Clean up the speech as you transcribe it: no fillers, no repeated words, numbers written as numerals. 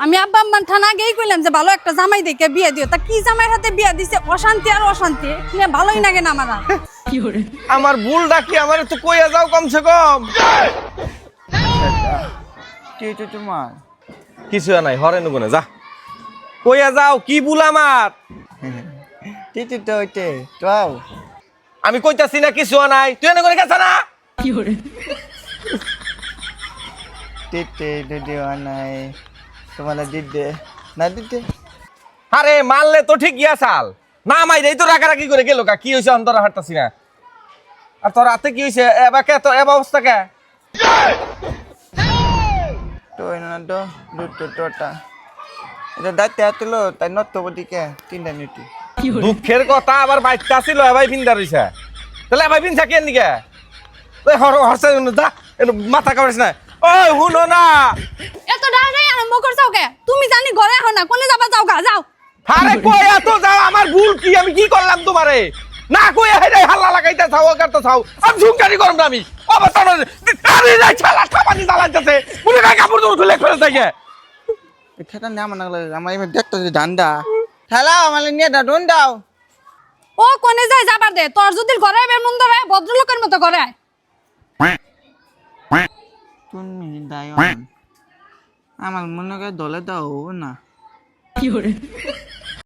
আমি আব্বা আম্মার থানা গিয়ে কইলাম যে ভালো একটা জামাই দেখে বিয়ে দিও, তা কি জামাইয়ের হাতে বিয়ে দিছে, অশান্তি আর অশান্তি, নিয়ে ভালোই লাগে না আমার আর। আমার ভুলটা কি? আমার তো কইয়া যাও কমসে কম। কি হইছে তোমার? কিছু নাই, হরে নুগুনে যা কইয়া যাও কি ভুল আমার। টিটি তো হইতে তাও আমি কইতাছি না কিছু নাই, তুই এনে করে গেছ না। টিটি দিদি নাই তোমার দিদে না দিদে আরে মারলে তো ঠিক গিয়া চাল না, মাইরেই তো রাগারাগি করে গেল কা। কি হয়েছে অন্তরা হাঁটতাছি না। আর তোর হাতে কি হয়েছে? এবার কে তো এ অবস্থা কে? তো না তো দুটো টোটা এটা দাইতে আতলো তাই নত্তবদিকে তিনটা নিটি দুঃখের কথা আবার বাইকটা ছিল এবার পিন্দা রইছে, তাহলে এবার পিনছা কেন দিকে? হরসে যা, মাথা কামড়িস না। ওই শুনো না, এত ডাড়াই আরম্ভ করছাও কে? তুমি জানি ঘরে আহো না, কোনে যাবা, যাও গা যাও। আরে কইয়া তো যাও, আমার ভুল কি? আমি কি করলাম তোমারে? না কইয়া হেডাই হাল্লা লাগাইতে চাও, কাটতে চাও। আমি ঝুমকারি করব না। আমি অবস্থান আরে যাই ছালা খাবানি দালাইতেছে, পুরো গায়ে কাপড় ধরে তুলে ফেলে থাকে। খেতা না আমার লাগলে আমার এমনি দেখতে ধান্দা খেলা আমার নিয়ে ডাউন দাও ও কোনে যায় যাবার দে, তোর যদি ঘরে আইবে মন ধরে ভদ্রলোকের মতো ঘরে আয়। তুমি দায়ন আমার মনে করে দলে দাও না